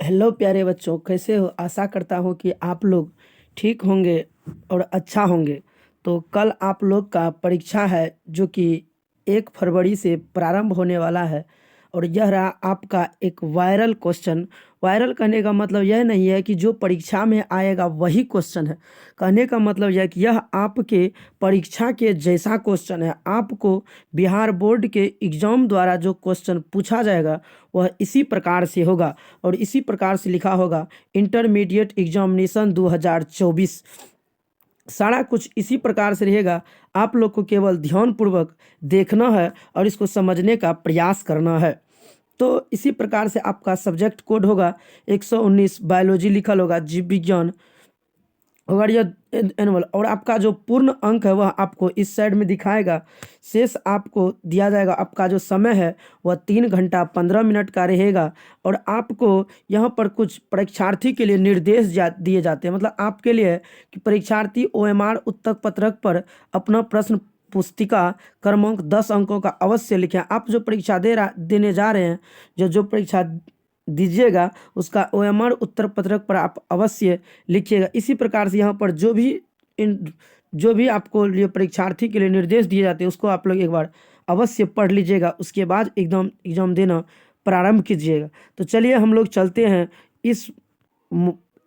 Hello प्यारे बच्चों, कैसे हो? आशा करता हूँ कि आप लोग ठीक होंगे और अच्छा होंगे। तो कल आप लोग का परीक्षा है जो कि 1 फरवरी से प्रारंभ होने वाला है। और यह रहा आपका एक वायरल क्वेश्चन। वायरल कहने का मतलब यह नहीं है कि जो परीक्षा में आएगा वही क्वेश्चन है। कहने का मतलब यह है कि यह आपके परीक्षा के जैसा क्वेश्चन है। आपको बिहार बोर्ड के एग्जाम द्वारा जो क्वेश्चन पूछा जाएगा वह इसी प्रकार से होगा और इसी प्रकार से लिखा होगा इंटरमीडिएट एग्जामिनेशन 2024। सारा कुछ इसी प्रकार से रहेगा। आप लोग को केवल ध्यानपूर्वक देखना है और इसको समझने का प्रयास करना है। तो इसी प्रकार से आपका सब्जेक्ट कोड होगा 119, बायोलॉजी लिखल होगा, जीव विज्ञान और यह एनुअल। और आपका जो पूर्ण अंक है वह आपको इस साइड में दिखाएगा। शेष आपको दिया जाएगा। आपका जो समय है वह 3 घंटा 15 मिनट का रहेगा। और आपको यहाँ पर कुछ परीक्षार्थी के लिए निर्देश दिए जाते हैं। मतलब आपके लिए है कि परीक्षार्थी OMR उत्तर पत्रक पर अपना प्रश्न पुस्तिका क्रमांक 10 अंकों का अवश्य लिखें। आप जो परीक्षा देने जा रहे हैं, जो परीक्षा दीजिएगा उसका OMR उत्तर पत्रक पर आप अवश्य लिखिएगा। इसी प्रकार से यहाँ पर जो भी आपको लिए परीक्षार्थी के लिए निर्देश दिए जाते हैं उसको आप लोग एक बार अवश्य पढ़ लीजिएगा। उसके बाद एकदम एग्जाम देना प्रारंभ कीजिएगा। तो चलिए हम लोग चलते हैं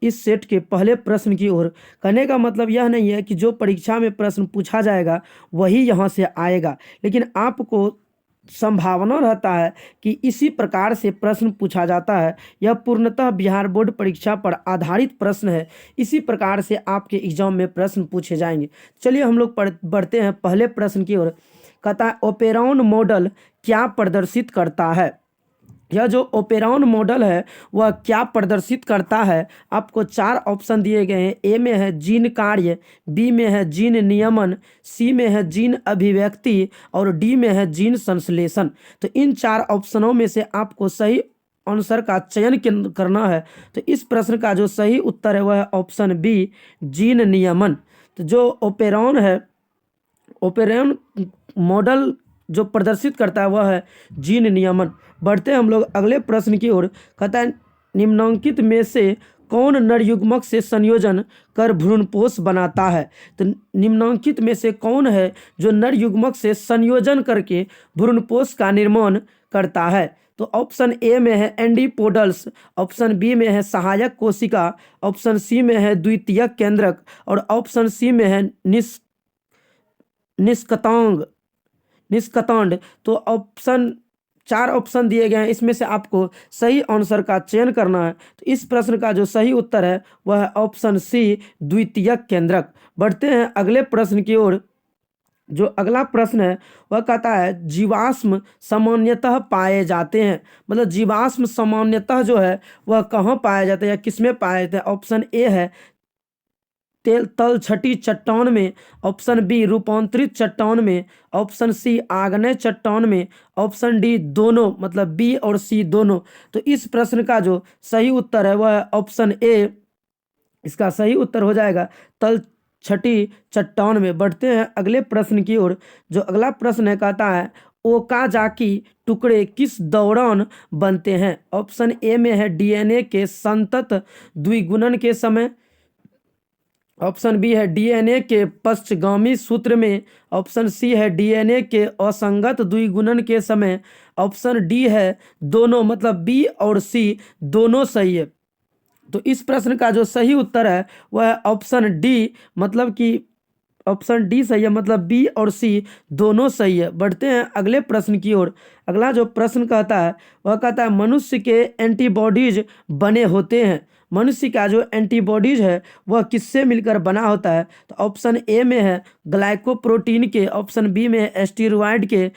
इस सेट के पहले प्रश्न की ओर। कहने का मतलब यह नहीं है कि जो परीक्षा में प्रश्न पूछा जाएगा वही यहाँ से आएगा, लेकिन आपको संभावना रहता है कि इसी प्रकार से प्रश्न पूछा जाता है। यह पूर्णतः बिहार बोर्ड परीक्षा पर आधारित प्रश्न है। इसी प्रकार से आपके एग्जाम में प्रश्न पूछे जाएंगे। चलिए हम लोग बढ़ते हैं पहले प्रश्न की ओर। कहता है ओपेरॉन मॉडल क्या प्रदर्शित करता है। यह जो ओपेरॉन मॉडल है वह क्या प्रदर्शित करता है। आपको 4 ऑप्शन दिए गए हैं। ए में है जीन कार्य, बी में है जीन नियमन, सी में है जीन अभिव्यक्ति और डी में है जीन संश्लेषण। तो इन 4 ऑप्शनों में से आपको सही आंसर का चयन करना है। तो इस प्रश्न का जो सही उत्तर है वह है ऑप्शन बी, जीन नियमन। तो जो ओपेरॉन मॉडल जो प्रदर्शित करता है वह है जीन नियमन। बढ़ते हैं हम लोग अगले प्रश्न की ओर। कहता है निम्नलिखित में से कौन नर युग्मक से संयोजन कर भ्रूणपोष बनाता है। तो निम्नलिखित में से कौन है जो नर युग्मक से संयोजन करके भ्रूणपोष का निर्माण करता है। तो ऑप्शन ए में है एंटीपोडल्स, ऑप्शन बी में है सहायक कोशिका, ऑप्शन सी में है द्वितीयक केंद्रक और ऑप्शन सी में है निष्कतांड। तो 4 ऑप्शन दिए गए हैं, इसमें से आपको सही आंसर का चयन करना है। तो इस प्रश्न का जो सही उत्तर है वह है ऑप्शन सी, द्वितीयक केंद्रक। बढ़ते हैं अगले प्रश्न की ओर। जो अगला प्रश्न है वह कहता है जीवाश्म सामान्यतः पाए जाते हैं। मतलब जीवाश्म सामान्यतः जो है वह कहाँ पाए जाते हैं या किसमें पाए जाते हैं। ऑप्शन ए है तलछटी चट्टान में, ऑप्शन बी रूपांतरित चट्टान में, ऑप्शन सी आग्नेय चट्टान में, ऑप्शन डी दोनों, मतलब बी और सी दोनों। तो इस प्रश्न का जो सही उत्तर है वह है ऑप्शन ए। इसका सही उत्तर हो जाएगा तलछटी चट्टान में। बढ़ते हैं अगले प्रश्न की ओर। जो अगला प्रश्न है कहता है ओकाजाकी टुकड़े किस दौरान बनते हैं। ऑप्शन ए में है DNA के संतत द्विगुणन के समय, ऑप्शन बी है DNA के पश्चगामी सूत्र में, ऑप्शन सी है DNA के असंगत द्विगुणन के समय, ऑप्शन डी है दोनों, मतलब बी और सी दोनों सही है। तो इस प्रश्न का जो सही उत्तर है वह है ऑप्शन डी, मतलब कि ऑप्शन डी सही है, मतलब बी और सी दोनों सही है। बढ़ते हैं अगले प्रश्न की ओर। अगला जो प्रश्न कहता है वह कहता है मनुष्य के एंटीबॉडीज बने होते हैं। मनुष्य का जो एंटीबॉडीज है वह किससे मिलकर बना होता है। तो ऑप्शन ए में है ग्लाइकोप्रोटीन के, ऑप्शन बी में है स्टेरॉयड के,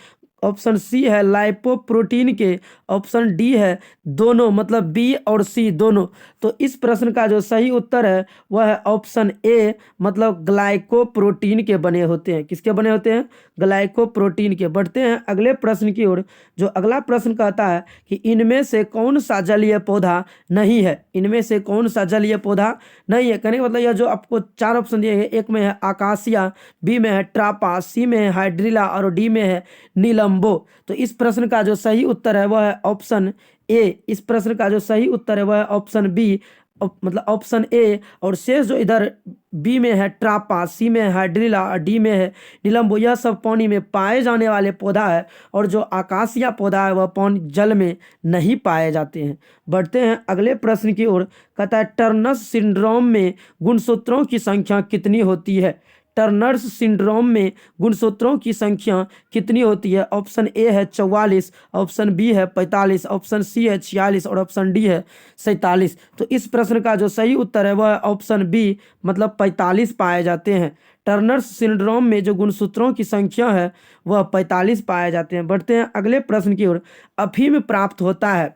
ऑप्शन सी है लाइपोप्रोटीन के, ऑप्शन डी है दोनों, मतलब बी और सी दोनों। तो इस प्रश्न का जो सही उत्तर है वह है ऑप्शन ए, मतलब ग्लाइकोप्रोटीन के बने होते हैं। किसके बने होते हैं? ग्लाइकोप्रोटीन के। बढ़ते हैं अगले प्रश्न की ओर। जो अगला प्रश्न कहता है कि इनमें से कौन सा जलीय पौधा नहीं है। इनमें से कौन सा जलीय पौधा नहीं है कहने का मतलब यह जो आपको 4 ऑप्शन दिए गए, एक में है आकाशिया, बी में है ट्रापा, सी में है हाइड्रिला और डी में है नीलम्बो। तो इस प्रश्न का जो सही उत्तर है वह है ऑप्शन ए। इस प्रश्न का जो सही उत्तर है वह है ऑप्शन बी, मतलब ऑप्शन ए। और शेष जो इधर बी में है ट्रापा, सी में है हाइड्रिला और डी में है निलंबो, यह सब पानी में पाए जाने वाले पौधा है। और जो आकाशीय पौधा है वह पानी जल में नहीं पाए जाते हैं। बढ़ते हैं अगले प्रश्न की ओर। कहता है टर्नर्स सिंड्रोम में गुणसूत्रों की संख्या कितनी होती है? टर्नर्स सिंड्रोम में गुणसूत्रों की संख्या कितनी होती है? ऑप्शन ए है 44, ऑप्शन बी है 45, ऑप्शन सी है 46 और ऑप्शन डी है 47। तो इस प्रश्न का जो सही उत्तर है वह है ऑप्शन बी, मतलब 45 पाए जाते हैं। टर्नर्स सिंड्रोम में जो गुणसूत्रों की संख्या है वह 45 पाए जाते हैं। बढ़ते हैं अगले प्रश्न की ओर। अफीम प्राप्त होता है,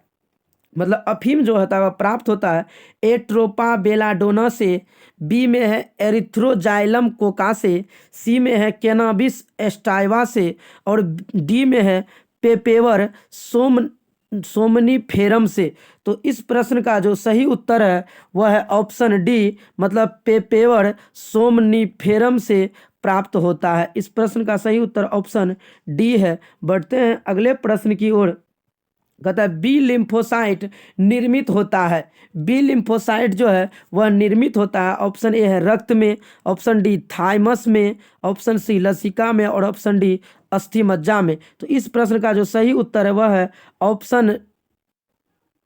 मतलब अफीम जो होता है वह प्राप्त होता है ए ट्रोपा बेलाडोना से, बी में है एरिथ्रोजाइलम कोका से, सी में है कैनाबिस एस्टाइवा से और डी में है पेपेवर सोमनीफेरम से। तो इस प्रश्न का जो सही उत्तर है वह है ऑप्शन डी, मतलब पेपेवर सोमनीफेरम से प्राप्त होता है। इस प्रश्न का सही उत्तर ऑप्शन डी है। बढ़ते हैं अगले प्रश्न की ओर। कहता है बी लिम्फोसाइट निर्मित होता है, बी लिम्फोसाइट जो है वह निर्मित होता है। ऑप्शन ए है रक्त में, ऑप्शन डी थाइमस में, ऑप्शन सी लसिका में और ऑप्शन डी अस्थि मज्जा में। तो इस प्रश्न का जो सही उत्तर है वह है ऑप्शन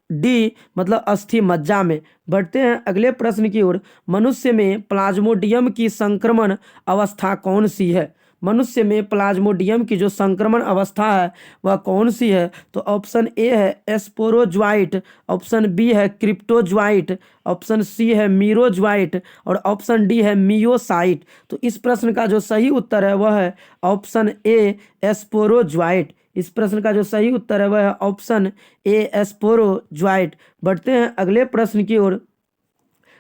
डी, मतलब अस्थि मज्जा में। बढ़ते हैं अगले प्रश्न की ओर। मनुष्य में प्लाज्मोडियम की संक्रमण अवस्था कौन सी है? मनुष्य में प्लाज्मोडियम की जो संक्रमण अवस्था है वह कौन सी है? तो ऑप्शन ए है स्पोरोज्वाइट, ऑप्शन बी है क्रिप्टोज्वाइट, ऑप्शन सी है मीरोज्वाइट और ऑप्शन डी है मियोसाइट। तो इस प्रश्न का जो सही उत्तर है वह है ऑप्शन ए स्पोरोज्वाइट। इस प्रश्न का जो सही उत्तर है वह है ऑप्शन ए स्पोरोज्वाइट। बढ़ते हैं अगले प्रश्न की ओर।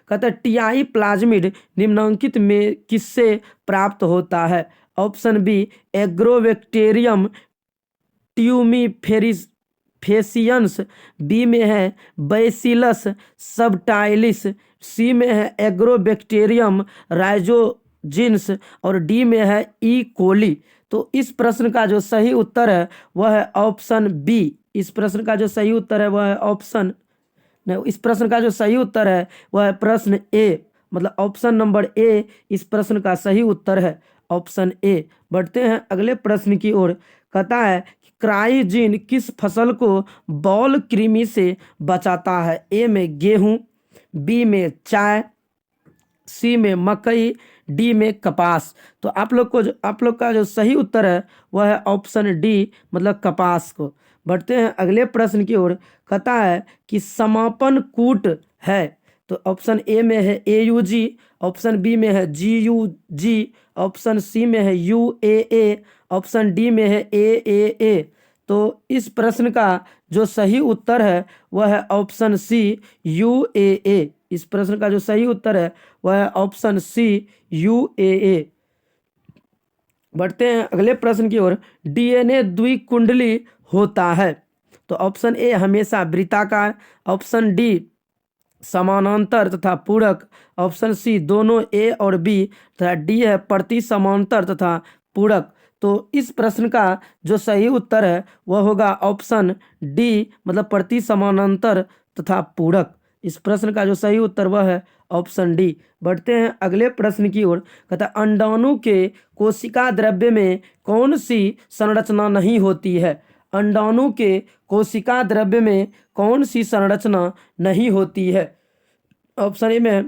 कहता है टीआई प्लाज्मिड निम्नलिखित में किससे प्राप्त होता है? Option B agrobacterium tumefaciens, B में है बैसिलस सबटाइलिस, सी में है एग्रोबैक्टीरियम राइजोजिन्स और डी में है ई कोली। तो इस प्रश्न का जो सही उत्तर है वह है ऑप्शन बी। इस प्रश्न का जो सही उत्तर है वह है ऑप्शन नहीं, इस प्रश्न का जो सही उत्तर है वह है प्रश्न ए, मतलब ऑप्शन नंबर ए इस प्रश्न का सही उत्तर है, ऑप्शन ए। बढ़ते हैं अगले प्रश्न की ओर। कहता है क्राइजीन किस फसल को बॉल कृमि से बचाता है? ए में गेहूं, बी में चाय, सी में मकई, डी में कपास। तो आप लोग का जो सही उत्तर है वह है ऑप्शन डी, मतलब कपास को। बढ़ते हैं अगले प्रश्न की ओर। कहता है कि समापन कूट है, तो ऑप्शन ए में है AUG, ऑप्शन बी में है GUG, ऑप्शन सी में है UAA, ऑप्शन डी में है AAA। तो इस प्रश्न का जो सही उत्तर है वह है ऑप्शन सी UAA। इस प्रश्न का जो सही उत्तर है वह है ऑप्शन सी UAA। बढ़ते हैं अगले प्रश्न की ओर। DNA द्विकुंडली होता है, तो ऑप्शन ए हमेशा वृत्ताकार, ऑप्शन डी समानांतर तथा पूरक, ऑप्शन सी दोनों ए और बी तथा डी है प्रति समांतर तथा पूरक। तो इस प्रश्न का जो सही उत्तर है वह होगा ऑप्शन डी, मतलब प्रति समानांतर तथा पूरक। इस प्रश्न का जो सही उत्तर वह है ऑप्शन डी। बढ़ते हैं अगले प्रश्न की ओर। कहता है अंडाणु के कोशिका द्रव्य में कौन सी संरचना नहीं होती है? अंडाणु के कोशिका द्रव्य में कौन सी संरचना नहीं होती है? ऑप्शन ए में है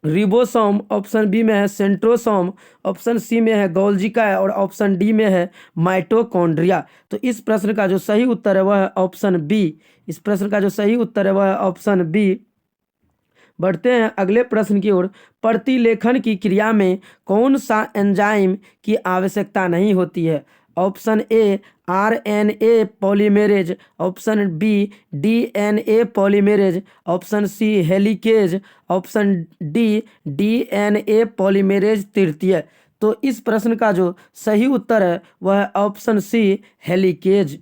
रिबोसोम, ऑप्शन बी में है सेंट्रोसोम, ऑप्शन सी में है गोल्जिका और ऑप्शन डी में है माइटोकॉन्ड्रिया। तो इस प्रश्न का जो सही उत्तर है वह है ऑप्शन बी। इस प्रश्न का जो सही उत्तर है वह है ऑप्शन बी। बढ़ते हैं अगले प्रश्न की ओर। प्रतिलेखन की क्रिया में कौन सा एंजाइम की आवश्यकता नहीं होती है? Option A RNA polymerase, option B DNA polymerase, option C helicase, option D DNA polymerase तृतीय। तो इस प्रश्न का जो सही उत्तर है वह है ऑप्शन सी हेलिकेज।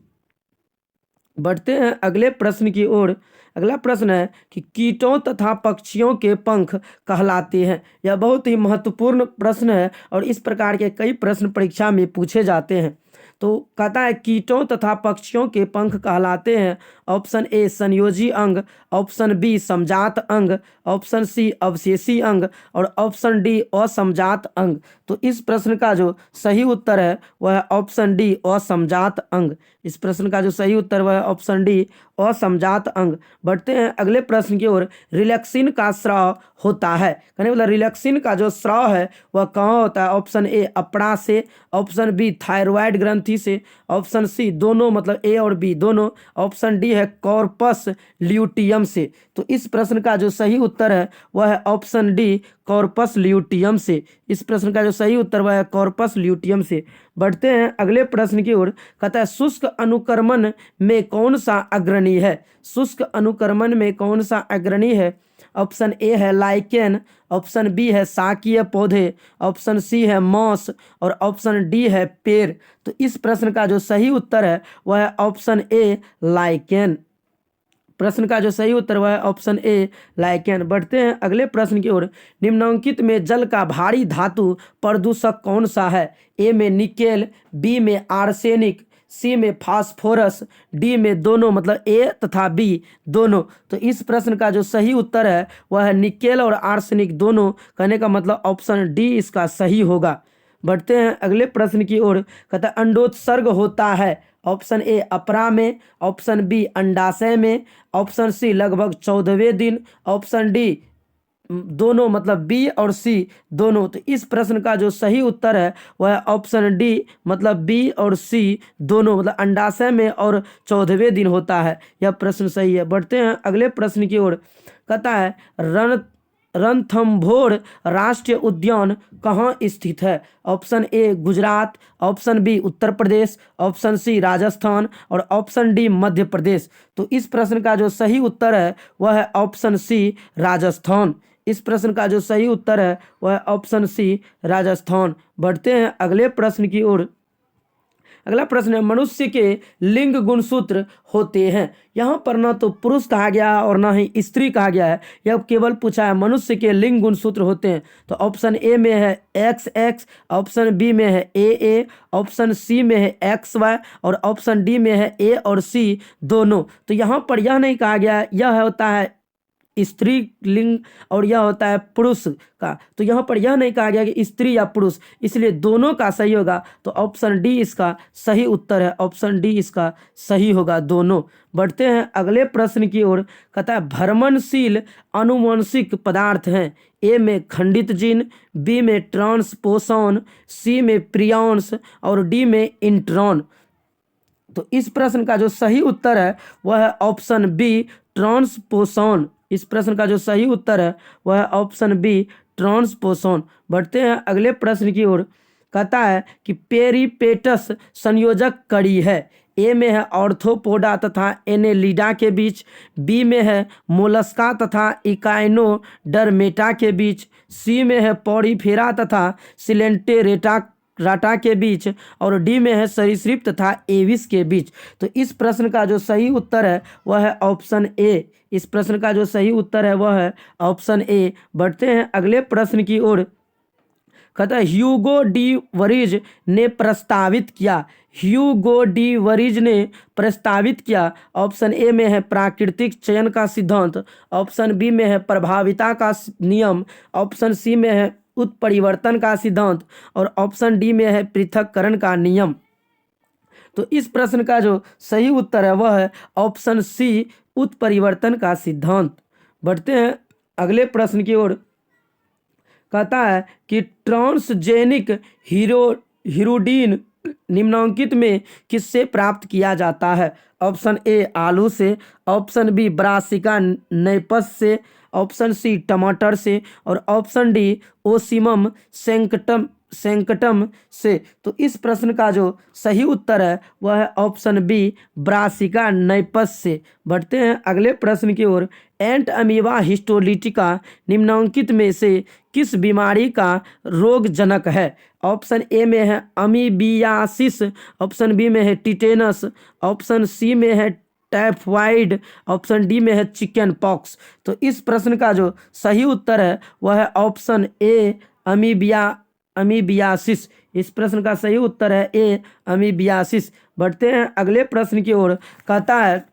बढ़ते हैं अगले प्रश्न की ओर। अगला प्रश्न है कि कीटों तथा पक्षियों के पंख कहलाते हैं। यह बहुत ही महत्वपूर्ण प्रश्न है और इस प्रकार के कई प्रश्न परीक्षा में पूछे जाते हैं। तो कहता है कीटों तथा पक्षियों के पंख कहलाते हैं। ऑप्शन ए संयोजी अंग, ऑप्शन बी समजात अंग, ऑप्शन सी अवशेषी अंग और ऑप्शन डी असमजात अंग। तो इस प्रश्न का जो सही उत्तर है वह है ऑप्शन डी असमजात अंग। इस प्रश्न का जो सही उत्तर वह है ऑप्शन डी असमजात अंग। बढ़ते हैं अगले प्रश्न की ओर। रिलैक्सिन का स्राव होता है, कहने मतलब रिलैक्सिन का जो स्राव है वह कहाँ होता है? ऑप्शन ए अपड़ा से, ऑप्शन बी थायराइड ग्रंथि से, ऑप्शन सी दोनों मतलब ए और बी दोनों, ऑप्शन डी है कॉर्पस ल्यूटियम से। तो इस प्रश्न का जो सही उत्तर है वह है ऑप्शन डी कॉर्पस ल्यूटियम से। इस प्रश्न का जो सही उत्तर वह है कॉर्पस ल्यूटियम से। बढ़ते हैं अगले प्रश्न की ओर। कहता है शुष्क अनुक्रमण में कौन सा अग्रणी है? शुष्क अनुक्रमण में कौन सा अग्रणी है? ऑप्शन ए है लाइकेन, ऑप्शन बी है शाकीय पौधे, ऑप्शन सी है मॉस और ऑप्शन डी है पेड़। तो इस प्रश्न का जो सही उत्तर है वह है ऑप्शन ए लाइकेन। प्रश्न का जो सही उत्तर वह है ऑप्शन ए लाइकेन। बढ़ते हैं अगले प्रश्न की ओर। निम्नलिखित में जल का भारी धातु प्रदूषक कौन सा है? ए में निकेल, बी में आर्सेनिक, सी में फास्फोरस, डी में दोनों मतलब ए तथा बी दोनों। तो इस प्रश्न का जो सही उत्तर है वह है निकेल और आर्सेनिक दोनों, कहने का मतलब ऑप्शन डी इसका सही होगा। बढ़ते हैं अगले प्रश्न की ओर। कहता है अंडोत्सर्ग होता है। ऑप्शन ए अपरा में, ऑप्शन बी अंडाशय में, ऑप्शन सी लगभग 14वें दिन, ऑप्शन डी दोनों मतलब बी और सी दोनों। तो इस प्रश्न का जो सही उत्तर है वह है ऑप्शन डी मतलब बी और सी दोनों, मतलब अंडाशय में और 14वें दिन होता है। यह प्रश्न सही है। बढ़ते हैं अगले प्रश्न की ओर। कहता है रणथंभौर राष्ट्रीय उद्यान कहाँ स्थित है? Option A Gujarat, option B Uttar Pradesh, option C Rajasthan और ऑप्शन डी मध्य प्रदेश। तो इस प्रश्न का जो सही उत्तर है वह है ऑप्शन सी राजस्थान। इस प्रश्न का जो सही उत्तर है वह है ऑप्शन सी राजस्थान। बढ़ते हैं अगले प्रश्न की ओर। अगला प्रश्न है मनुष्य के लिंग गुणसूत्र होते हैं। यहाँ पर ना तो पुरुष कहा गया और ना ही स्त्री कहा गया है, यह केवल पूछा है मनुष्य के लिंग गुणसूत्र होते हैं। तो ऑप्शन ए में है XX, ऑप्शन बी में है AA, ऑप्शन सी में है XY और ऑप्शन डी में है A और C दोनों। तो यहाँ पर यह नहीं कहा गया, यह होता है स्त्री लिंग और यह होता है पुरुष का। तो यहाँ पर यह नहीं कहा गया कि स्त्री या पुरुष, इसलिए दोनों का सही होगा। तो ऑप्शन डी इसका सही उत्तर है, ऑप्शन डी इसका सही होगा दोनों। बढ़ते हैं अगले प्रश्न की ओर। कहता है भ्रमणशील आनुवंशिक पदार्थ हैं। ए में खंडित जीन, बी में ट्रांसपोसन, सी में प्रियॉन्स और डी में इंट्रॉन। तो इस प्रश्न का जो सही उत्तर है वह है ऑप्शन बी ट्रांसपोसन। इस प्रश्न का जो सही उत्तर है वह है ऑप्शन बी ट्रांसपोसन। बढ़ते हैं अगले प्रश्न की ओर। कहता है कि पेरिपेटस संयोजक कड़ी है। ए में है ऑर्थोपोडा तथा एनेलिडा के बीच, बी में है मोलस्का तथा इकाइनोडर्मेटा के बीच, सी में है पॉरीफेरा तथा सिलेंटेरेटा राटा के बीच और डी में है सरीसृप तथा एविस के बीच। तो इस प्रश्न का जो सही उत्तर है वह है ऑप्शन ए। इस प्रश्न का जो सही उत्तर है वह है ऑप्शन ए। बढ़ते हैं अगले प्रश्न की ओर। कहता है ह्यूगो डी वरीज ने प्रस्तावित किया। ह्यूगो डी वरीज ने प्रस्तावित किया। ऑप्शन ए में है प्राकृतिक चयन का सिद्धांत, ऑप्शन बी में है प्रभाविता का नियम, ऑप्शन सी में है उत्परिवर्तन का सिद्धांत और ऑप्शन डी में है पृथक्करण का नियम। तो इस प्रश्न का जो सही उत्तर है वह है ऑप्शन सी उत्परिवर्तन का सिद्धांत। बढ़ते हैं अगले प्रश्न की ओर। कहता है कि ट्रांसजेनिक हीरोडीन निम्नलिखित में किससे प्राप्त किया जाता है? ऑप्शन ए आलू से, ऑप्शन बी ब्रासिका नैपस से, ऑप्शन सी टमाटर से और ऑप्शन डी ओसिमम सेंकटम से। तो इस प्रश्न का जो सही उत्तर है वह है ऑप्शन बी ब्रासिका नैपस से। बढ़ते हैं अगले प्रश्न की ओर। एंट अमीबा हिस्टोलिटिका निम्नलिखित में से किस बीमारी का रोगजनक है? ऑप्शन ए में है अमीबियासिस, ऑप्शन बी में है टिटेनस, ऑप्शन सी में है टाइफाइड, ऑप्शन डी में है चिकन पॉक्स। तो इस प्रश्न का जो सही उत्तर है वह है ऑप्शन ए अमीबियासिस। इस प्रश्न का सही उत्तर है ए अमीबियासिस। बढ़ते हैं अगले प्रश्न की ओर। कहता है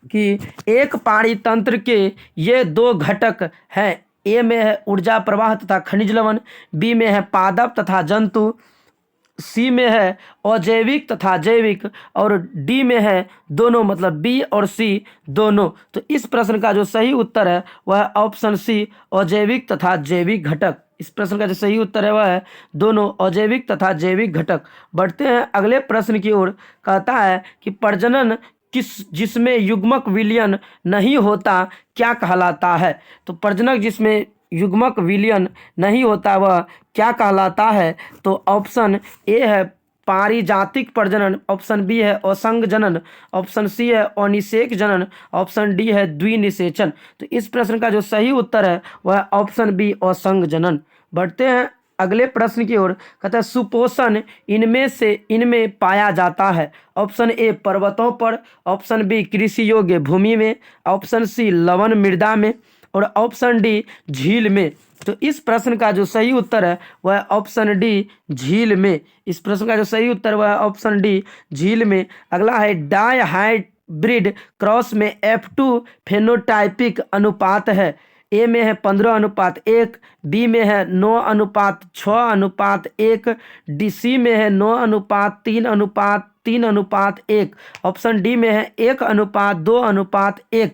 कि एक पाणितंत्र के ये दो घटक हैं। ए में है ऊर्जा प्रवाह तथा खनिज लवण, बी में है पादप तथा जंतु, सी में है अजैविक तथा जैविक, और डी में है दोनों, मतलब बी और सी दोनों। तो इस प्रश्न का जो सही उत्तर है वह है ऑप्शन सी अजैविक तथा जैविक घटक। इस प्रश्न का जो सही उत्तर है वह है दोनों अजैविक तथा जैविक घटक। बढ़ते हैं अगले प्रश्न की ओर। कहता है कि प्रजनन जिसमें युग्मक विलयन नहीं होता क्या कहलाता है। तो प्रजनक जिसमें युग्मक विलयन नहीं होता वह क्या कहलाता है। तो ऑप्शन ए है पारिजातिक प्रजनन, ऑप्शन बी है असंग जनन, ऑप्शन सी है अनिषेक जनन, ऑप्शन डी है द्विनिषेचन। तो इस प्रश्न का जो सही उत्तर है वह ऑप्शन बी असंग जनन। बढ़ते हैं अगले प्रश्न की ओर। कहता है सुपोषण इनमें पाया जाता है। ऑप्शन ए पर्वतों पर, ऑप्शन बी कृषि योग्य भूमि में, ऑप्शन सी लवण मृदा में, और ऑप्शन डी झील में। तो इस प्रश्न का जो सही उत्तर है वह ऑप्शन डी झील में। इस प्रश्न का जो सही उत्तर वह ऑप्शन डी झील में। अगला है डाई हाइब्रिड क्रॉस में F2 फेनोटाइपिक अनुपात है। ए में है 15:1, बी में है 9:6:1, डी सी में है 9:3:3:1, ऑप्शन डी में है 1:2:1।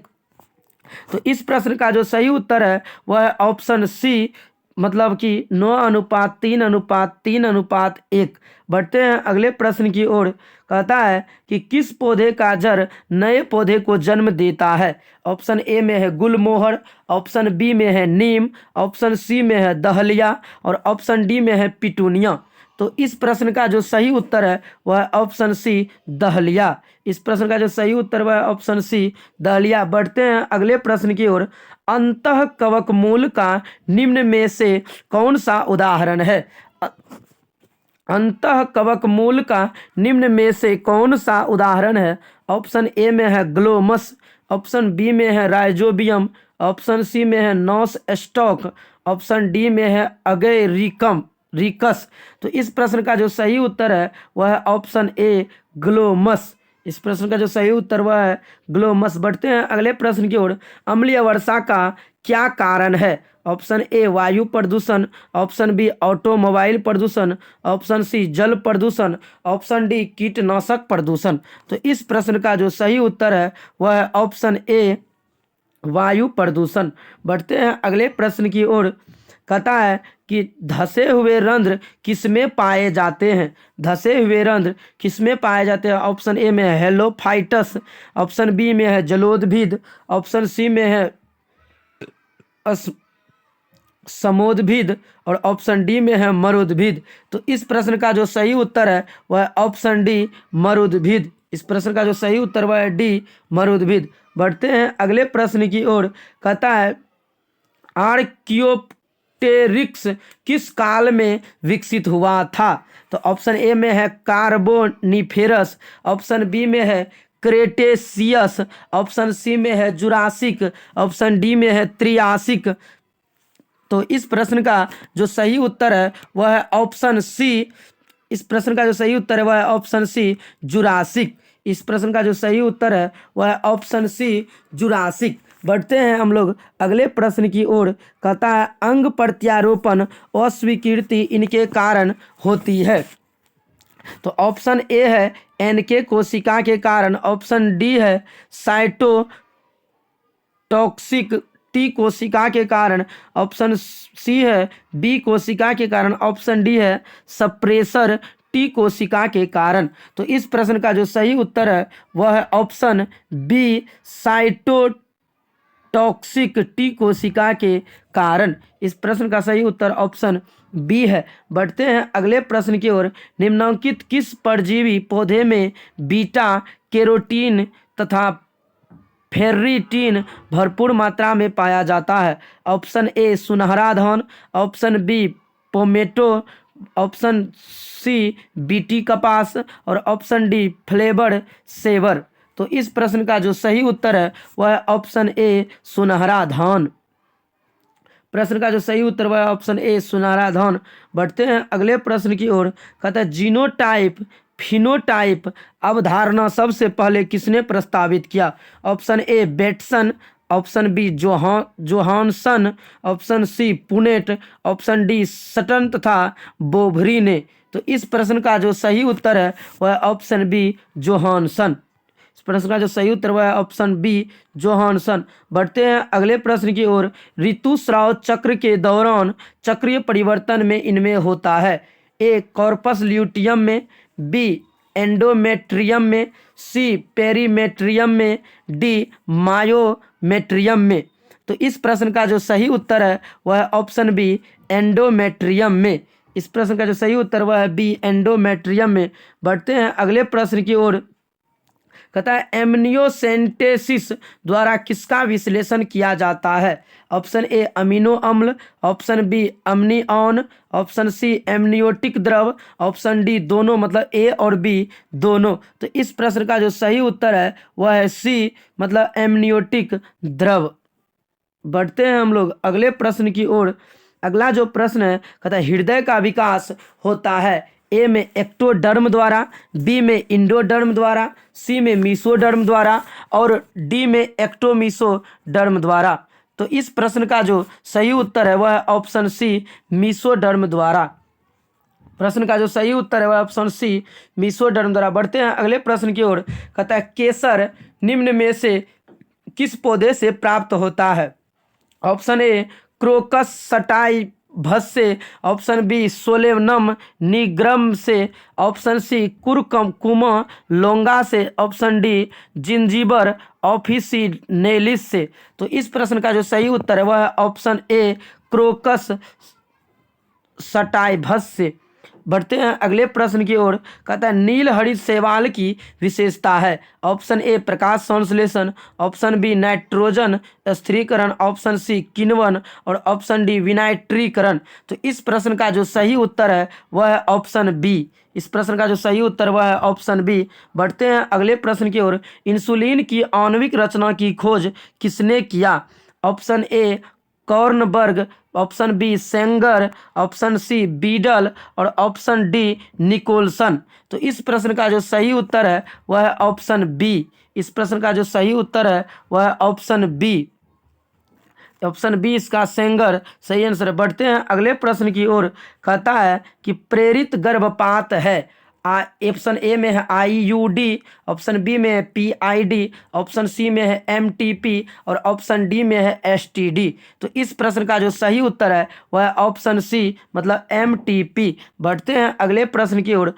तो इस प्रश्न का जो सही उत्तर है वह है ऑप्शन सी, मतलब कि 9:3:3:1। बढ़ते हैं अगले प्रश्न की ओर। कहता है कि किस पौधे का जड़ नए पौधे को जन्म देता है। ऑप्शन ए में है गुलमोहर, ऑप्शन बी में है नीम, ऑप्शन सी में है दहलिया, और ऑप्शन डी में है पिटूनिया। तो इस प्रश्न का जो सही उत्तर है वह ऑप्शन सी दहलिया। इस प्रश्न का जो सही उत्तर वह ऑप्शन सी दहलिया। बढ़ते हैं अगले प्रश्न की ओर। अंतः कवक मूल का निम्न में से कौन सा उदाहरण है। अंतः कवक मूल का निम्न में से कौन सा उदाहरण है। ऑप्शन ए में है ग्लोमस, ऑप्शन बी में है राइजोबियम, ऑप्शन सी में है नॉस स्टॉक, ऑप्शन डी में है रिकस। तो इस प्रश्न का जो सही उत्तर है वह है ऑप्शन ए ग्लोमस। इस प्रश्न का जो सही उत्तर वह है ग्लोमस। बढ़ते हैं अगले प्रश्न की ओर। अम्लीय वर्षा का क्या कारण है। ऑप्शन ए वायु प्रदूषण, ऑप्शन बी ऑटोमोबाइल प्रदूषण, ऑप्शन सी जल प्रदूषण, ऑप्शन डी कीटनाशक प्रदूषण। तो इस प्रश्न का जो सही उत्तर है वह है ऑप्शन ए वायु प्रदूषण। बढ़ते हैं अगले प्रश्न की ओर। कहता है कि धसे हुए रंध्र किसमें पाए जाते हैं। धसे हुए रंध्र किसमें पाए जाते हैं। ऑप्शन ए में है हेलोफाइटस, ऑप्शन बी में है जलोदभिद, ऑप्शन सी में है समोदभिद, और ऑप्शन डी में है मरुदभिद। तो इस प्रश्न का जो सही उत्तर है वह ऑप्शन डी मरुदभिद। इस प्रश्न का जो सही उत्तर वह है डी मरुदभिद। बढ़ते हैं अगले प्रश्न की ओर। कहता है आर्कियोप्टेरिक्स किस काल में विकसित हुआ था। तो ऑप्शन ए में है कार्बोनिफेरस, ऑप्शन बी में है क्रेटेशियस, ऑप्शन सी में है जुरासिक, ऑप्शन डी में है त्रियासिक। तो इस प्रश्न का जो सही उत्तर है वह है ऑप्शन सी। इस प्रश्न का जो सही उत्तर है वह है ऑप्शन सी जुरासिक। इस प्रश्न का जो सही उत्तर है वह है ऑप्शन सी जुरासिक। बढ़ते हैं हम लोग अगले प्रश्न की ओर। कहता है अंग प्रत्यारोपण अस्वीकृति इनके कारण होती है। तो ऑप्शन ए है एनके कोशिका के कारण, ऑप्शन डी है साइटोटॉक्सिक टी कोशिका के कारण, ऑप्शन सी है बी कोशिका के कारण, ऑप्शन डी है सप्रेसर टी कोशिका के कारण। तो इस प्रश्न का जो सही उत्तर है वह है ऑप्शन बी साइटोटॉक्सिक टी कोशिका के कारण। इस प्रश्न का सही उत्तर ऑप्शन बी है। बढ़ते हैं अगले प्रश्न की ओर। निम्नलिखित किस परजीवी पौधे में बीटा कैरोटीन तथा फेर्रिटीन भरपूर मात्रा में पाया जाता है। ऑप्शन ए सुनहरा धान, option B pomato, option C BT कपास, और ऑप्शन डी फ्लेवर्ड सेवर। तो इस प्रश्न का जो सही उत्तर है वह है ऑप्शन ए सुनहरा धान। प्रश्न का जो सही उत्तर वह ऑप्शन ए सुनहरा धन। बढ़ते हैं अगले प्रश्न की ओर। कहता है जीनोटाइप फिनोटाइप अवधारणा सबसे पहले किसने प्रस्तावित किया? Option A Bateson, option B Johannsen, option C Punnett, option D Sutton तथा बोभरी ने। तो इस प्रश्न का जो सही उत्तर है वह ऑप्शन बी जोहानसन। इस प्रश्न का जो सही उत्तर वह है ऑप्शन बी जोहानसन। बढ़ते हैं अगले प्रश्न की ओर। ऋतुस्राव चक्र के दौरान चक्रीय परिवर्तन में इनमें होता है? ए कॉर्पस ल्यूटियम में, बी एंडोमेट्रियम में, सी पेरीमेट्रियम में, डी मायोमेट्रियम में। तो इस प्रश्न का जो सही उत्तर है वह है ऑप्शन बी एंडोमेट्रियम में। इस प्रश्न का जो सही उत्तर वह है बी एंडोमेट्रियम में। बढ़ते हैं अगले प्रश्न की ओर। कहता है एमनियोसेंटेसिस द्वारा किसका विश्लेषण किया जाता है? ऑप्शन ए अमीनो अम्ल, option B amnion, option C amniotic द्रव, ऑप्शन डी दोनों, मतलब ए और बी दोनों। तो इस प्रश्न का जो सही उत्तर है वह है सी, मतलब एमनियोटिक द्रव। बढ़ते हैं हम लोग अगले प्रश्न की ओर। अगला जो प्रश्न है कहता है हृदय का विकास होता है ए में एक्टोडर्म द्वारा, बी में इंडोडर्म द्वारा, सी में मीसोडर्म द्वारा और डी में एक्टोमीसोडर्म द्वारा। तो इस प्रश्न का जो सही उत्तर है वह है ऑप्शन सी मीसोडर्म द्वारा। प्रश्न का जो सही उत्तर है वह ऑप्शन सी मीसोडर्म द्वारा। बढ़ते हैं अगले प्रश्न की ओर। कहता है केसर निम्न में से किस पौधे से प्राप्त होता है? ऑप्शन ए क्रोकस सटाइवस से, ऑप्शन बी सोलेनम निग्रम से, ऑप्शन सी कुरकुमा लोंगा से, ऑप्शन डी जिंजीबर ऑफिसिनेलिस से। तो इस प्रश्न का जो सही उत्तर है वह है ऑप्शन ए क्रोकस सटाइवस से। बढ़ते हैं अगले प्रश्न की ओर। कहता है नील हरित शैवाल की विशेषता है? ऑप्शन ए प्रकाश संश्लेषण, ऑप्शन बी नाइट्रोजन स्थिरीकरण, ऑप्शन सी किण्वन और ऑप्शन डी विनाइट्रीकरण। तो इस प्रश्न का जो सही उत्तर है वह है ऑप्शन बी। इस प्रश्न का जो सही उत्तर वह है ऑप्शन बी। बढ़ते हैं अगले प्रश्न की ओर। इंसुलिन की आणविक रचना की खोज किसने किया? Option A Kornberg, option B Sanger, option C Beadle और ऑप्शन डी निकोलसन। तो इस प्रश्न का जो सही उत्तर है वह है ऑप्शन बी। इस प्रश्न का जो सही उत्तर है वह है ऑप्शन बी। ऑप्शन बी इसका सेंगर सही आंसर है। बढ़ते हैं अगले प्रश्न की ओर। कहता है कि प्रेरित गर्भपात है ऑप्शन ए में है IUD, ऑप्शन बी में है PID, ऑप्शन सी में है MTP और ऑप्शन डी में है STD। तो इस प्रश्न का जो सही उत्तर है वह है ऑप्शन सी, मतलब MTP। बढ़ते हैं अगले प्रश्न की ओर।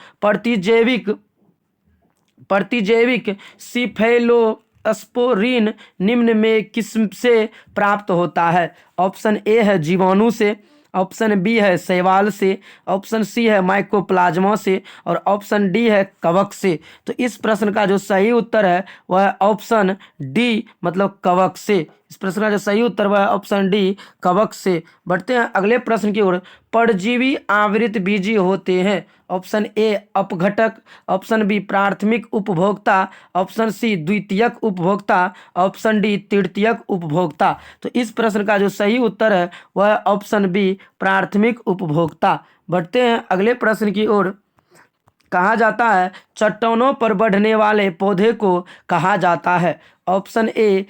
प्रतिजैविक सिफेलोस्पोरिन निम्न में किस से प्राप्त होता है? ऑप्शन ए है जीवाणु से, ऑप्शन बी है शैवाल से, ऑप्शन सी है माइकोप्लाज्मा से और ऑप्शन डी है कवक से। तो इस प्रश्न का जो सही उत्तर है वह है ऑप्शन डी, मतलब कवक से। इस प्रश्न का जो सही उत्तर वह है ऑप्शन डी, कवक से। बढ़ते हैं अगले प्रश्न की ओर। परजीवी आवृत बीजी होते हैं? ऑप्शन ए अपघटक, ऑप्शन बी प्राथमिक उपभोक्ता, ऑप्शन सी द्वितीयक उपभोक्ता, ऑप्शन डी तृतीयक उपभोक्ता। तो इस प्रश्न का जो सही उत्तर है वह है ऑप्शन बी प्राथमिक उपभोक्ता। बढ़ते हैं अगले प्रश्न की ओर। कहा जाता है चट्टानों पर बढ़ने वाले पौधे को कहा जाता है? ऑप्शन ए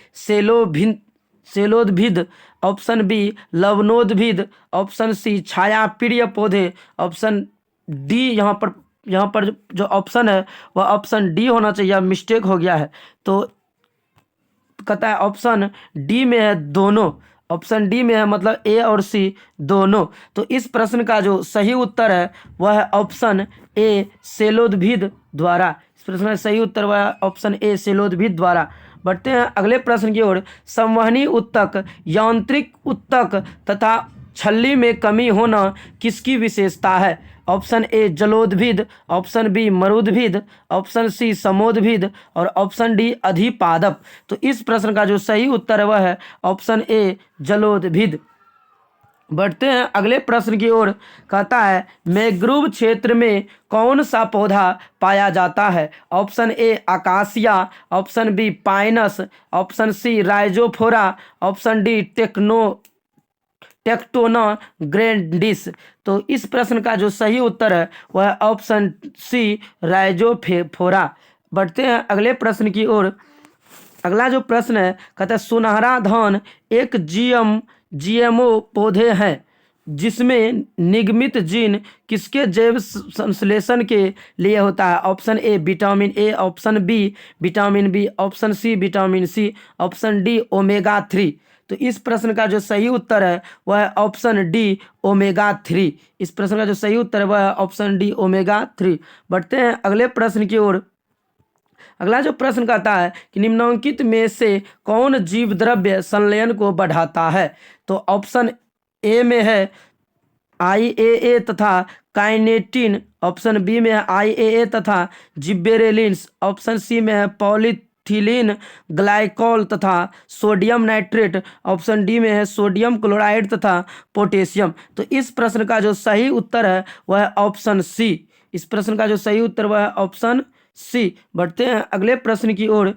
सेलोद्भिद, ऑप्शन बी लवणोद्भिद, ऑप्शन सी छायाप्रिय पौधे, ऑप्शन डी यहाँ पर जो ऑप्शन है वह ऑप्शन डी होना चाहिए, मिस्टेक हो गया है। तो कहता है ऑप्शन डी में है दोनों, ऑप्शन डी में है मतलब ए और सी दोनों। तो इस प्रश्न का जो सही उत्तर है वह है ऑप्शन ए सेलोद्भिद द्वारा। इस प्रश्न का सही उत्तर वह है ऑप्शन ए सेलोद्भिद द्वारा। बढ़ते हैं अगले प्रश्न की ओर। संवहनी उत्तक, यांत्रिक उत्तक तथा छल्ली में कमी होना किसकी विशेषता है? ऑप्शन ए जलोद्भिद, ऑप्शन बी मरुद्भिद, ऑप्शन सी समोद्भिद और ऑप्शन डी अधिपादप। तो इस प्रश्न का जो सही उत्तर है वह है ऑप्शन ए जलोद्भिद। बढ़ते हैं अगले प्रश्न की ओर। कहता है मैंग्रोव क्षेत्र में कौन सा पौधा पाया जाता है? Option A acacia, option B Pinus, option C Rhizophora, option D Tectona grandis. तो इस प्रश्न का जो सही उत्तर है वह ऑप्शन सी राइजोफोरा। बढ़ते हैं अगले प्रश्न की ओर। अगला जो प्रश्न है कहता है सुनहरा धान एक जीएमओ पौधे हैं जिसमें निगमित जीन किसके जैव संश्लेषण के लिए होता है। Option A vitamin A, option B vitamin B, option C vitamin C, option D omega 3। तो इस प्रश्न का जो सही उत्तर है वह है ऑप्शन डी ओमेगा 3। इस प्रश्न का जो सही उत्तर है वह है ऑप्शन डी ओमेगा 3। बढ़ते हैं अगले प्रश्न की ओर। अगला जो प्रश्न कहता है कि निम्नलिखित में से कौन जीव द्रव्य संलयन को बढ़ाता है। तो ऑप्शन ए में है IAA तथा काइनेटिन, ऑप्शन बी में है IAA तथा जिब्बेरेलिन्स, ऑप्शन सी में है पॉलीथिलीन ग्लाइकॉल तथा सोडियम नाइट्रेट, ऑप्शन डी में है सोडियम क्लोराइड तथा पोटेशियम। तो इस प्रश्न का जो सही उत्तर है वह है ऑप्शन सी। इस प्रश्न का जो सही उत्तर वह है ऑप्शन सी। बढ़ते हैं अगले प्रश्न की ओर।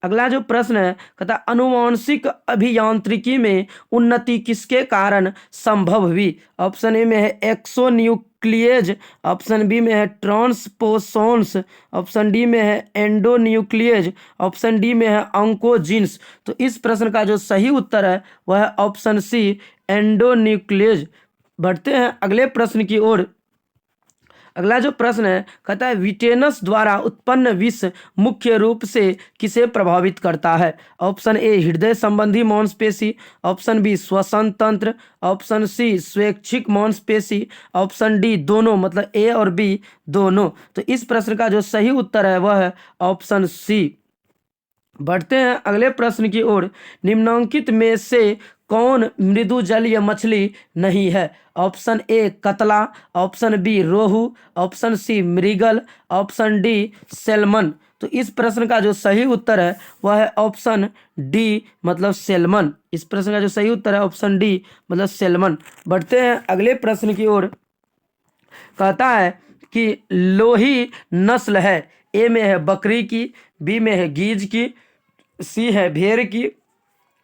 अगला जो प्रश्न है कहता अनुवांशिक अभियांत्रिकी में उन्नति किसके कारण संभव हुई। ऑप्शन ए में है एक्सोन्यूक्लिएज, ऑप्शन बी में है ट्रांसपोसोन्स, ऑप्शन डी में है एंडोन्यूक्लिएज, ऑप्शन डी में है ऑन्कोजीन्स। तो इस प्रश्न का जो सही उत्तर है वह है ऑप्शन सी एंडोन्यूक्लिएज। बढ़ते हैं अगले प्रश्न की ओर। अगला जो प्रश्न है कहता है विटेनस द्वारा उत्पन्न विष मुख्य रूप से किसे प्रभावित करता है। ऑप्शन ए हृदय संबंधी मांसपेशी, ऑप्शन बी श्वसन तंत्र, ऑप्शन सी स्वैच्छिक मांसपेशी, ऑप्शन डी दोनों, मतलब ए और बी दोनों। तो इस प्रश्न का जो सही उत्तर है वह है ऑप्शन सी। बढ़ते हैं अगले प्रश्न की ओर। निम्नलिखित में से कौन मृदु जलीय मछली नहीं है। ऑप्शन ए कतला, ऑप्शन बी रोहू, ऑप्शन सी मृगल, ऑप्शन डी सैल्मन। तो इस प्रश्न का जो सही उत्तर है वह है ऑप्शन डी, मतलब सैल्मन। इस प्रश्न का जो सही उत्तर है ऑप्शन डी, मतलब सैल्मन। बढ़ते हैं अगले प्रश्न की ओर। कहता है कि लोही नस्ल है। ए में है बकरी की, बी में है गीज की, सी है भेड़ की,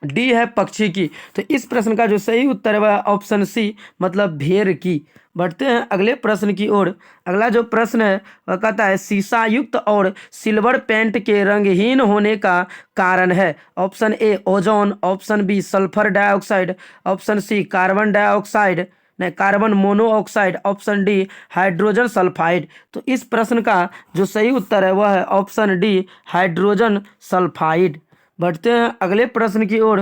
डी है पक्षी की। तो इस प्रश्न का जो सही उत्तर है वह ऑप्शन सी, मतलब भेड़ की। बढ़ते हैं अगले प्रश्न की ओर। अगला जो प्रश्न है वह कहता है सीसा युक्त और सिल्वर पेंट के रंगहीन होने का कारण है। Option A ozone, option B sulphur dioxide, option C carbon dioxide नहीं carbon monoxide, option D hydrogen sulphide. तो इस प्रश्न का जो सही उत्तर है वह है ऑप्शन डी हाइड्रोजन सल्फाइड। बढ़ते हैं अगले प्रश्न की ओर।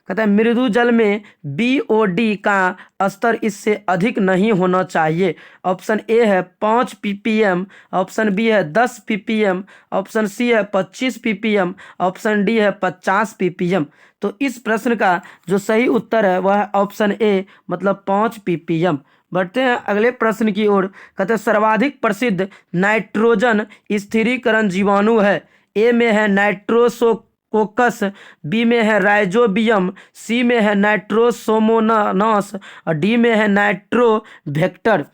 कहता है मृदु जल में BOD का स्तर इससे अधिक नहीं होना चाहिए। ऑप्शन ए है 5 ppm, ऑप्शन बी है 10 ppm, ऑप्शन सी है 25 ppm, ऑप्शन डी है 50 ppm। तो इस प्रश्न का जो सही उत्तर है वह है ऑप्शन ए, मतलब 5 ppm। बढ़ते हैं अगले प्रश्न की ओर। कहते हैं सर्वाधिक प्रसिद्ध नाइट्रोजन स्थिरीकरण जीवाणु है। ए में है नाइट्रोसोकोकस, बी में है राइजोबियम, सी में है नाइट्रोसोमोनास और डी में है नाइट्रोवेक्टर।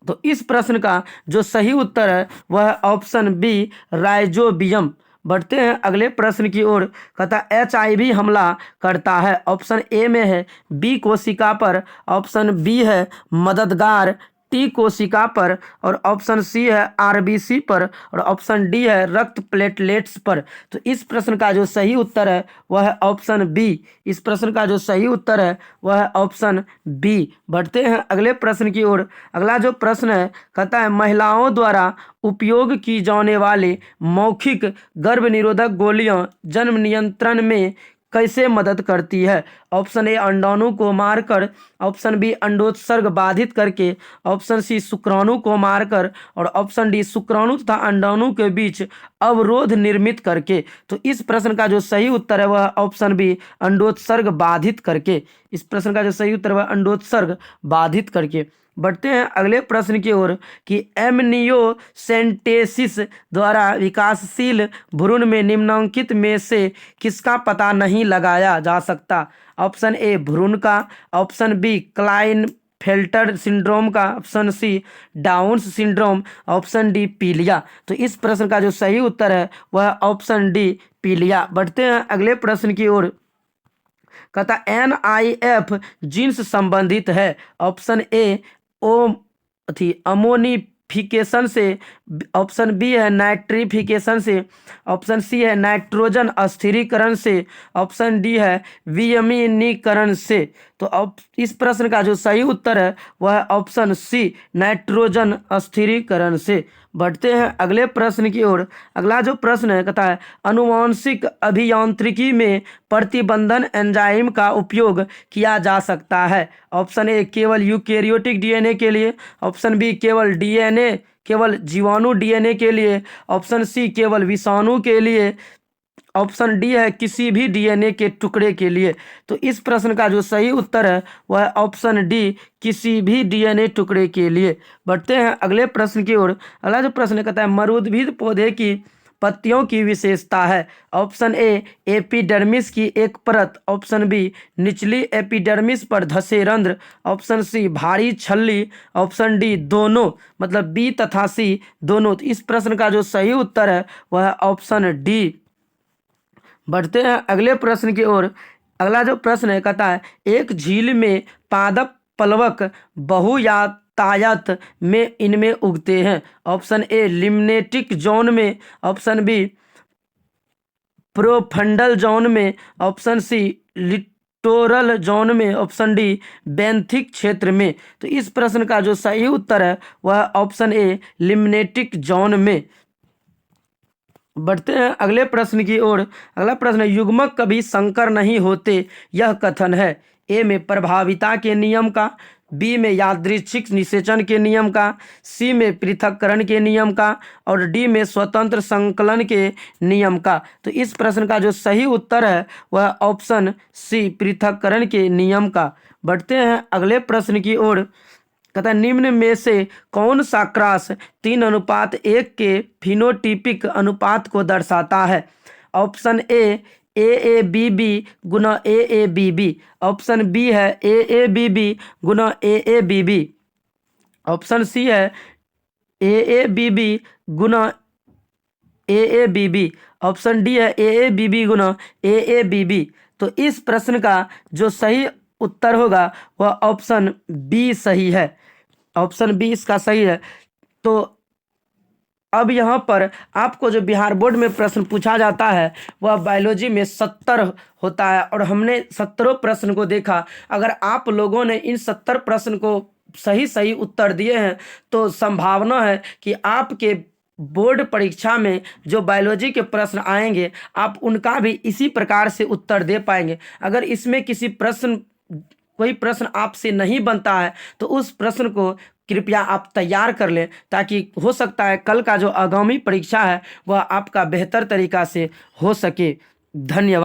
तो इस प्रश्न का जो सही उत्तर है वह है ऑप्शन बी राइजोबियम। बढ़ते हैं अगले प्रश्न की ओर। कहता HIV हमला करता है। ऑप्शन ए में है B कोशिका पर, ऑप्शन बी है मददगार T कोशिका पर और ऑप्शन सी है RBC पर और ऑप्शन डी है रक्त प्लेटलेट्स पर। तो इस प्रश्न का जो सही उत्तर है वह है ऑप्शन बी। इस प्रश्न का जो सही उत्तर है वह है ऑप्शन बी। बढ़ते हैं अगले प्रश्न की ओर। अगला जो प्रश्न है कहता है महिलाओं द्वारा उपयोग की जाने वाले मौखिक गर्भ निरोधक गोलियां जन्म नियंत्रण में कैसे मदद करती है। ऑप्शन ए अंडाणु को मारकर, ऑप्शन बी अंडोत्सर्ग बाधित करके, ऑप्शन सी शुक्राणु को मारकर और ऑप्शन डी शुक्राणु तथा अंडाणु के बीच अवरोध निर्मित करके। तो इस प्रश्न का जो सही उत्तर है वह ऑप्शन बी अंडोत्सर्ग बाधित करके। इस प्रश्न का जो सही उत्तर है अंडोत्सर्ग बाधित करके। बढ़ते हैं अगले प्रश्न की ओर कि एमनियोसेंटेसिस द्वारा विकासशील भ्रूण में निम्नलिखित में से किसका पता नहीं लगाया जा सकता। ऑप्शन ए भ्रूण का, ऑप्शन बी क्लाइनफेल्टर सिंड्रोम का, option C Down's syndrome, option D पीलिया। तो इस प्रश्न का जो सही उत्तर है वह ऑप्शन डी पीलिया। बढ़ते हैं अगले प्रश्न की ओर। कहता NIF जीन्स संबंधित है। ऑप्शन ए ओ अमोनिफिकेशन से, ऑप्शन बी है नाइट्रिफिकेशन से, ऑप्शन सी है नाइट्रोजन अस्थिरीकरण से, ऑप्शन डी है वियमीनीकरण से। तो अब इस प्रश्न का जो सही उत्तर है वह है ऑप्शन सी नाइट्रोजन अस्थिरीकरण से। बढ़ते हैं अगले प्रश्न की ओर। अगला जो प्रश्न है कहता है आनुवांशिक अभियांत्रिकी में प्रतिबंधन एंजाइम का उपयोग किया जा सकता है। ऑप्शन ए केवल यूकेरियोटिक डीएनए के लिए, ऑप्शन बी केवल डीएनए केवल जीवाणु डीएनए के लिए, ऑप्शन सी केवल विषाणु के लिए, ऑप्शन डी है किसी भी डीएनए के टुकड़े के लिए। तो इस प्रश्न का जो सही उत्तर है वह है ऑप्शन डी किसी भी डीएनए टुकड़े के लिए। बढ़ते हैं अगले प्रश्न की ओर। अगला जो प्रश्न कहता है मरुद्भिद पौधे की पत्तियों की विशेषता है। ऑप्शन ए एपिडर्मिस की एक परत, ऑप्शन बी निचली एपिडर्मिस पर धसे रंध्र, ऑप्शन सी भारी छल्ली, ऑप्शन डी दोनों, मतलब बी तथा सी दोनों। तो इस प्रश्न का जो सही उत्तर है वह है ऑप्शन डी। बढ़ते हैं अगले प्रश्न की ओर। अगला जो प्रश्न है कहता है एक झील में पादप प्लवक बहुयातायत में इनमें उगते हैं। ऑप्शन ए लिम्नेटिक जोन में, ऑप्शन बी प्रोफंडल जोन में, ऑप्शन सी लिटोरल जोन में, ऑप्शन डी बेंथिक क्षेत्र में। तो इस प्रश्न का जो सही उत्तर है वह ऑप्शन ए लिम्नेटिक जोन में। बढ़ते हैं अगले प्रश्न की ओर। अगला प्रश्न है युग्मक कभी संकर नहीं होते यह कथन है। ए में प्रभाविता के नियम का, बी में यादृच्छिक निषेचन के नियम का, सी में पृथक्करण के नियम का और डी में स्वतंत्र संकलन के नियम का। तो इस प्रश्न का जो सही उत्तर है वह ऑप्शन सी पृथक्करण के नियम का। बढ़ते हैं अगले प्रश्न की ओर। कहता है निम्न में से कौन सा क्रॉस 3:1 के फिनोटीपिक अनुपात को दर्शाता है। ऑप्शन ए AABB गुना AABB, ऑप्शन बी है AABB गुना AABB, ऑप्शन सी है AABB गुना AABB, ऑप्शन डी है AABB गुना AABB। तो इस प्रश्न का जो सही उत्तर होगा वह ऑप्शन बी सही है। ऑप्शन बी इसका सही है। तो अब यहाँ पर आपको जो बिहार बोर्ड में प्रश्न पूछा जाता है वह बायोलॉजी में 70 होता है और हमने 70 प्रश्न को देखा। अगर आप लोगों ने इन 70 प्रश्न को सही उत्तर दिए हैं तो संभावना है कि आपके बोर्ड परीक्षा में जो बायोलॉजी के प्रश्न आएंगे आप उनका भी इसी प्रकार से उत्तर दे पाएंगे। अगर इसमें कोई प्रश्न आपसे नहीं बनता है तो उस प्रश्न को कृपया आप तैयार कर लें, ताकि हो सकता है कल का जो आगामी परीक्षा है वह आपका बेहतर तरीका से हो सके। धन्यवाद।